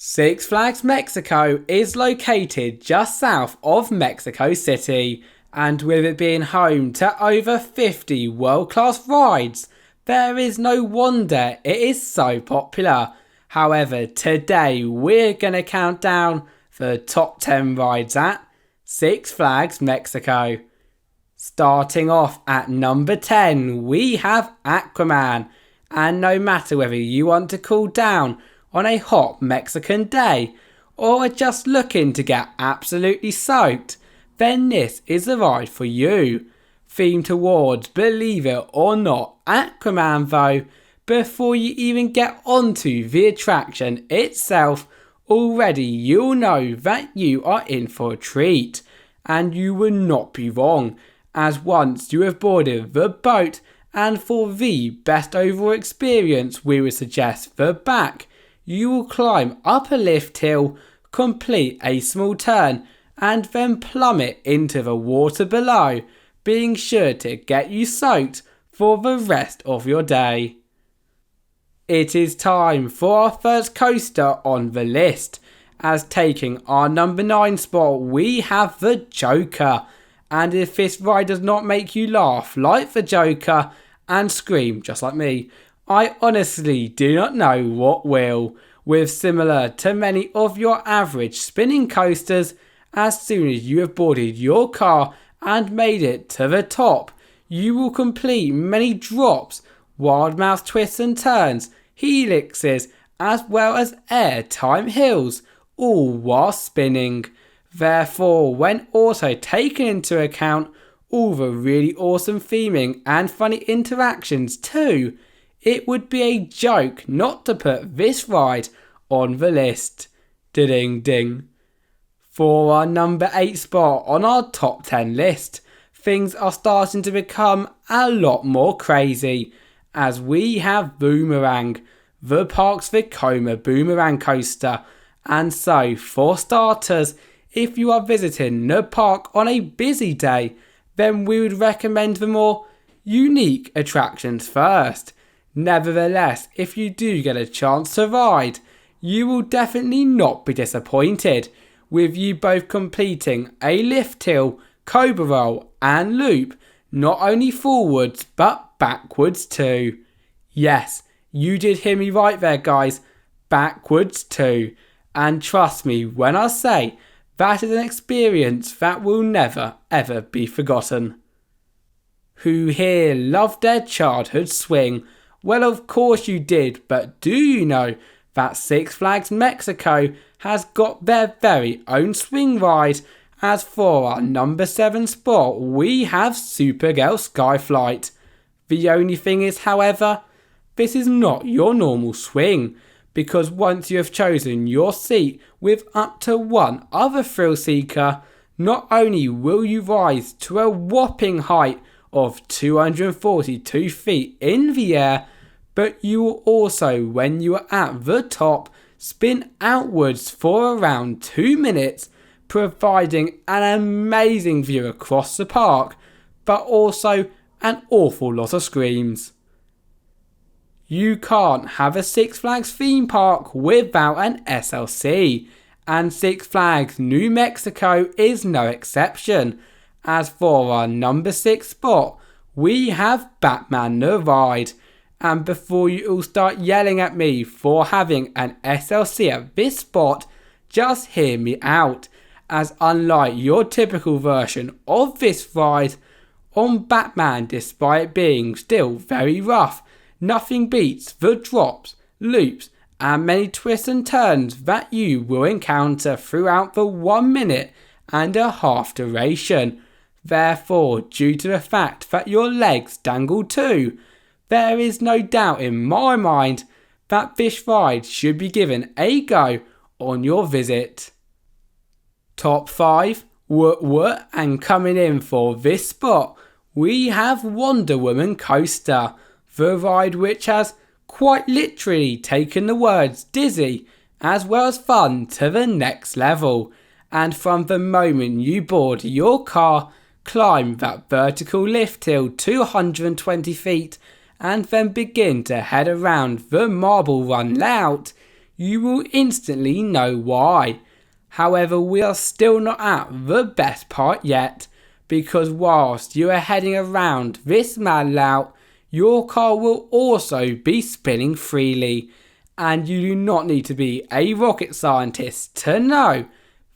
Six Flags Mexico is located just south of Mexico City, and with it being home to over 50 world-class rides, there is no wonder it is so popular. However, today we're going to count down the top 10 rides at Six Flags Mexico. Starting off at number 10, we have Aquaman, and no matter whether you want to cool down on a hot Mexican day or are just looking to get absolutely soaked, then this is the ride for you. Themed towards, believe it or not, Aquaman though, before you even get onto the attraction itself, already you'll know that you are in for a treat. And you will not be wrong, as once you have boarded the boat, and for the best overall experience we would suggest the back, you will climb up a lift hill, complete a small turn, and then plummet into the water below, being sure to get you soaked for the rest of your day. It is time for our first coaster on the list, as taking our number 9 spot we have the Joker, and if this ride does not make you laugh like the Joker and scream just like me, I honestly do not know what will. With similar to many of your average spinning coasters, as soon as you have boarded your car and made it to the top, you will complete many drops, wild mouth twists and turns, helixes, as well as airtime hills, all while spinning. Therefore, when also taking into account all the really awesome theming and funny interactions too, it would be a joke not to put this ride on the list. Ding ding. For our number 8 spot on our top 10 list, things are starting to become a lot more crazy, as we have Boomerang, the park's Vekoma Boomerang coaster. And so, for starters, if you are visiting the park on a busy day, then we would recommend the more unique attractions first. Nevertheless, if you do get a chance to ride, you will definitely not be disappointed, with you both completing a lift hill, cobra roll and loop, not only forwards but backwards too. Yes, you did hear me right there guys, backwards too. And trust me when I say that is an experience that will never ever be forgotten. Who here loved their childhood swing? Well, of course you did, but do you know that Six Flags Mexico has got their very own swing ride? As for our number 7 spot, we have Supergirl Sky Flight. The only thing is, however, this is not your normal swing, because once you have chosen your seat with up to one other thrill seeker, not only will you rise to a whopping height of 242 feet in the air, but you will also, when you are at the top, spin outwards for around 2 minutes, providing an amazing view across the park, but also an awful lot of screams. You can't have a Six Flags theme park without an SLC, and Six Flags New Mexico is no exception. As for our number 6 spot, we have Batman the Ride. And before you all start yelling at me for having an SLC at this spot, just hear me out, as unlike your typical version of this ride, on Batman, despite it being still very rough, nothing beats the drops, loops and many twists and turns that you will encounter throughout the 1 minute and a half duration. Therefore, due to the fact that your legs dangle too, there is no doubt in my mind that this ride should be given a go on your visit. Top 5, and coming in for this spot, we have Wonder Woman Coaster, the ride which has quite literally taken the words dizzy as well as fun to the next level. And from the moment you board your car, climb that vertical lift hill 220 feet, and then begin to head around the marble run layout, you will instantly know why. However, we are still not at the best part yet, because whilst you are heading around this mad layout, your car will also be spinning freely, and you do not need to be a rocket scientist to know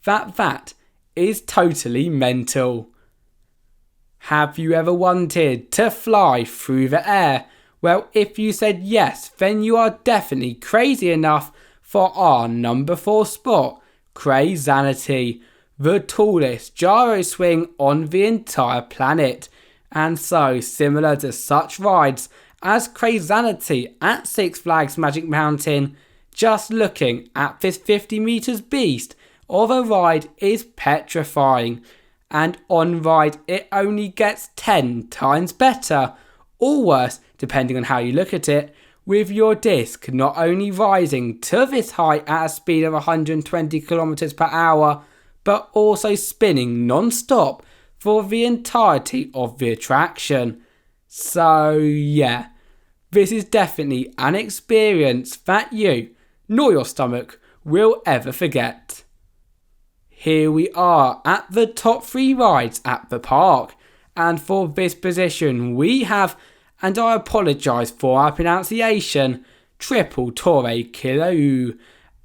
that that is totally mental. Have you ever wanted to fly through the air? Well, if you said yes, then you are definitely crazy enough for our number 4 spot, Crazanity, the tallest gyro swing on the entire planet. And so, similar to such rides as Crazanity at Six Flags Magic Mountain, just looking at this 50 meters beast of a ride is petrifying. And on ride it only gets 10 times better, or worse depending on how you look at it, with your disc not only rising to this height at a speed of 120 kilometers per hour, but also spinning non-stop for the entirety of the attraction. So yeah, this is definitely an experience that you, nor your stomach, will ever forget. Here we are at the top 3 rides at the park, and for this position we have, and I apologise for our pronunciation, Triple Torre Kilahuea,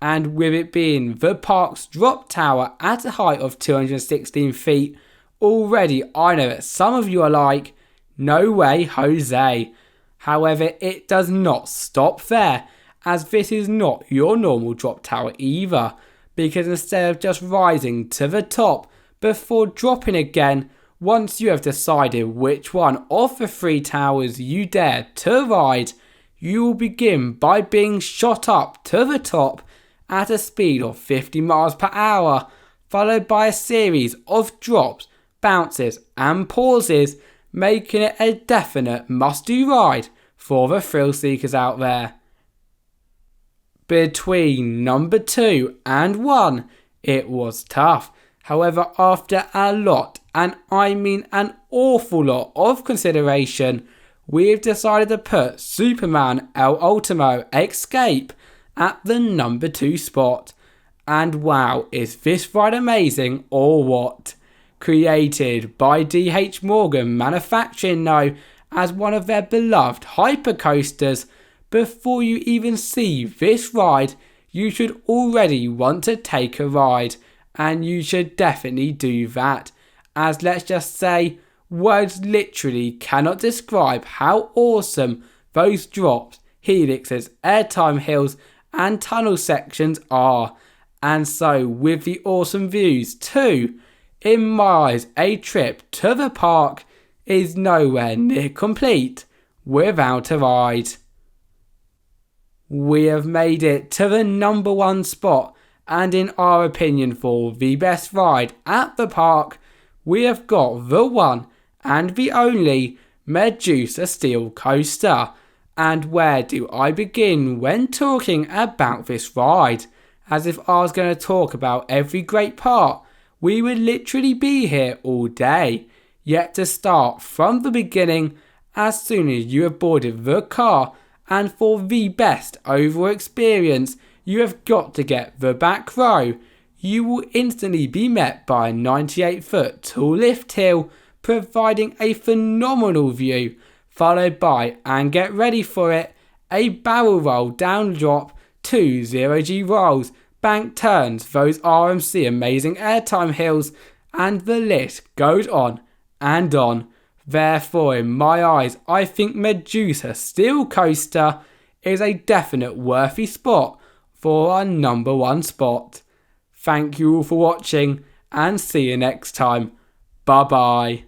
and with it being the park's drop tower at a height of 216 feet, already I know that some of you are like, no way Jose. However, it does not stop there, as this is not your normal drop tower either, because instead of just rising to the top before dropping again, once you have decided which one of the 3 towers you dare to ride, you will begin by being shot up to the top at a speed of 50 miles per hour, followed by a series of drops, bounces and pauses, making it a definite must-do ride for the thrill seekers out there. Between number 2 and 1, it was tough. However, after a lot, and I mean an awful lot of consideration, we've decided to put Superman El Último Escape at the number 2 spot. And wow, is this ride amazing or what? Created by D.H. Morgan Manufacturing though, as one of their beloved hypercoasters, before you even see this ride, you should already want to take a ride, and you should definitely do that, as let's just say, words literally cannot describe how awesome those drops, helixes, airtime hills and tunnel sections are. And so with the awesome views too, in my eyes a trip to the park is nowhere near complete without a ride. We have made it to the number 1 spot, and in our opinion for the best ride at the park, we have got the one and the only Medusa Steel Coaster. And where do I begin when talking about this ride? As if I was going to talk about every great part, we would literally be here all day. Yet to start from the beginning, as soon as you have boarded the car, and for the best overall experience, you have got to get the back row. You will instantly be met by a 98-foot tall lift hill, providing a phenomenal view, followed by, and get ready for it, a barrel roll down drop, 2 0G rolls, bank turns, those RMC amazing airtime hills, and the list goes on and on. Therefore, in my eyes, I think Medusa Steel Coaster is a definite worthy spot for our number 1 spot. Thank you all for watching, and see you next time. Bye bye.